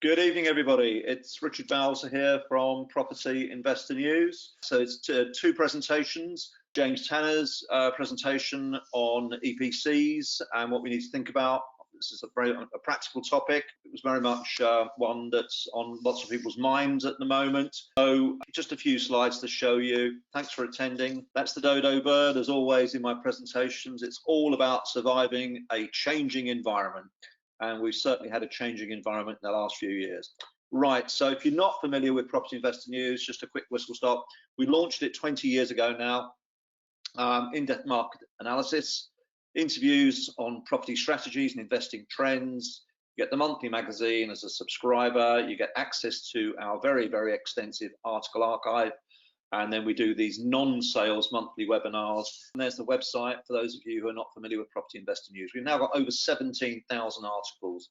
Good evening, everybody. It's Richard Bowser here from Property Investor News. So it's two presentations. James Tanner's presentation on EPCs and what we need to think about. This is a practical topic. It was very much one that's on lots of people's minds at the moment. So just a few slides to show you. Thanks for attending. That's the dodo bird, as always in my presentations. It's all about surviving a changing environment. And we've certainly had a changing environment in the last few years. Right, so if you're not familiar with Property Investor News, just a quick whistle stop. We launched it 20 years ago now. In-depth market analysis, interviews on property strategies and investing trends. You get the monthly magazine as a subscriber. You get access to our very, very extensive article archive. And then we do these non-sales monthly webinars. And there's the website for those of you who are not familiar with Property Investor News. We've now got over 17,000 articles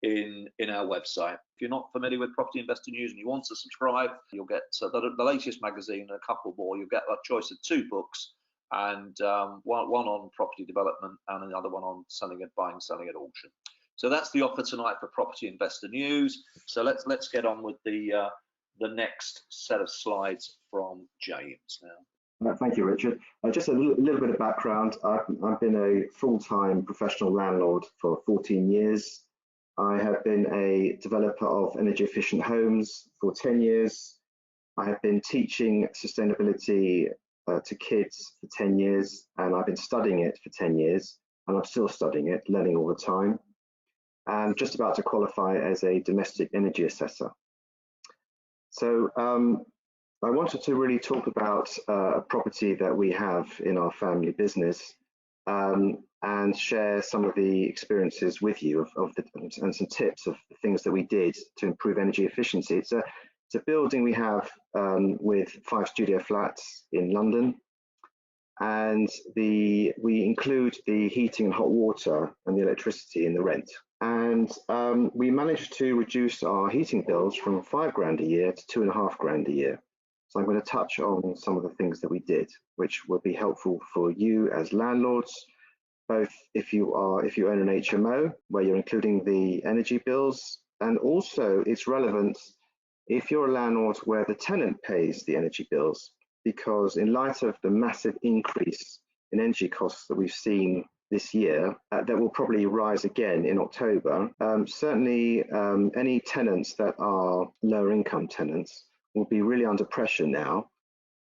in our website. If you're not familiar with Property Investor News and you want to subscribe, you'll get the latest magazine and a couple more. You'll get a choice of 2 books and one on property development and another one on buying, selling at auction. So that's the offer tonight for Property Investor News. So let's get on with the next set of slides from James now. Thank you, Richard. Just a little bit of background. I've been a full-time professional landlord for 14 years. I have been a developer of energy efficient homes for 10 years. I have been teaching sustainability to kids for 10 years, and I've been studying it for 10 years, and I'm still studying it, learning all the time. I'm just about to qualify as a domestic energy assessor. So I wanted to really talk about a property that we have in our family business and share some of the experiences with you and some tips of the things that we did to improve energy efficiency. It's a building we have with 5 studio flats in London, and we include the heating and hot water and the electricity in the rent. And we managed to reduce our heating bills from £5 a year to £2.5 a year. So I'm going to touch on some of the things that we did, which will be helpful for you as landlords, both if you own an HMO, where you're including the energy bills, and also it's relevant if you're a landlord where the tenant pays the energy bills, because in light of the massive increase in energy costs that we've seen this year, that will probably rise again in October. Certainly any tenants that are lower income tenants will be really under pressure now,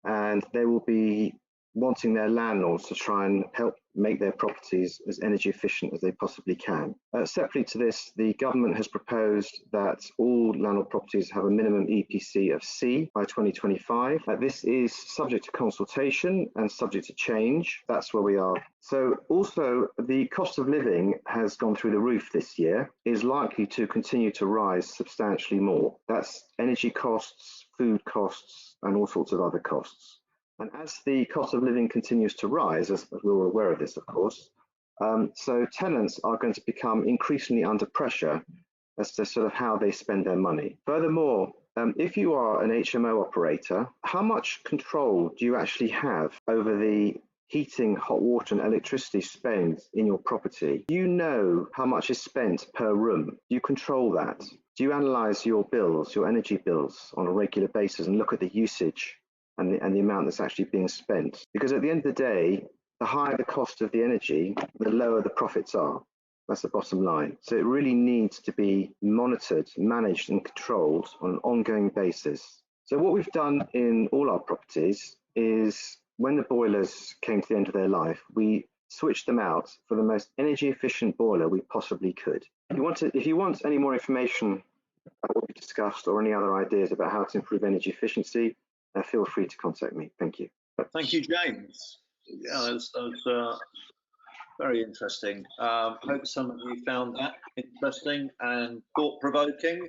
and they will be wanting their landlords to try and help make their properties as energy efficient as they possibly can. Separately to this, the government has proposed that all landlord properties have a minimum EPC of C by 2025. This is subject to consultation and subject to change. That's where we are. So also the cost of living has gone through the roof this year, is likely to continue to rise substantially more. That's energy costs, food costs, and all sorts of other costs. And as the cost of living continues to rise, as we're aware of this, of course, so tenants are going to become increasingly under pressure as to sort of how they spend their money. Furthermore, if you are an HMO operator, how much control do you actually have over the heating, hot water and electricity spend in your property? Do you know how much is spent per room? Do you control that? Do you analyze your bills, your energy bills on a regular basis and look at the usage and the amount that's actually being spent? Because at the end of the day, the higher the cost of the energy, the lower the profits are. That's the bottom line. So it really needs to be monitored, managed and controlled on an ongoing basis. So what we've done in all our properties is when the boilers came to the end of their life, we switched them out for the most energy efficient boiler we possibly could. If you want any more information about what we discussed or any other ideas about how to improve energy efficiency, feel free to contact me. Thank you. Thank you, James. Yeah, that was very interesting. Hope some of you found that interesting and thought-provoking.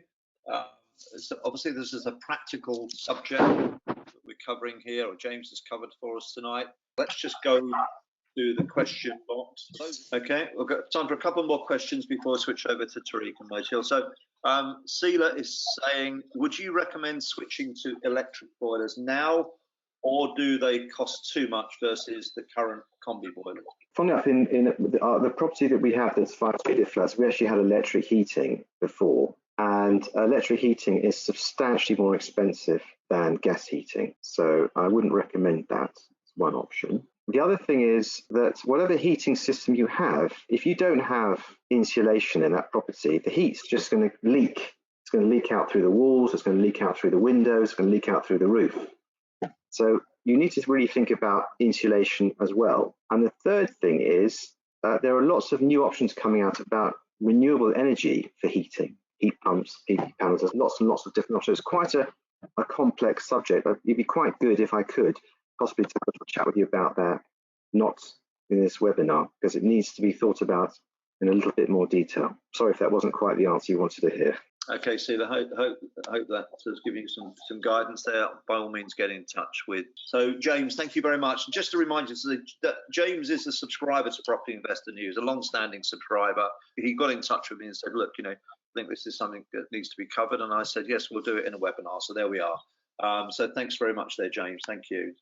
So obviously, this is a practical subject that we're covering here, or James has covered for us tonight. Let's just go to the question box. Okay, we've got time for a couple more questions before I switch over to Tariq and Motil. So Seela is saying, would you recommend switching to electric boilers now, or do they cost too much versus the current combi boilers? Funny enough, in the property that we have that's 5 studio flats, we actually had electric heating before, and electric heating is substantially more expensive than gas heating. So I wouldn't recommend that. It's one option. The other thing is that whatever heating system you have, if you don't have insulation in that property, the heat's just going to leak. It's going to leak out through the walls, it's going to leak out through the windows, it's going to leak out through the roof. So you need to really think about insulation as well. And the third thing is there are lots of new options coming out about renewable energy for heating, heat pumps, PV panels. There's lots and lots of different options. It's quite a complex subject. It'd be quite good if I could possibly have a chat with you about that, not in this webinar, because it needs to be thought about in a little bit more detail. Sorry if that wasn't quite the answer you wanted to hear. Okay, Steve, I hope that has given you some guidance there. By all means, get in touch with. So, James, thank you very much. And just to remind you that James is a subscriber to Property Investor News, a long-standing subscriber. He got in touch with me and said, look, I think this is something that needs to be covered. And I said, yes, we'll do it in a webinar. So there we are. So thanks very much there, James. Thank you.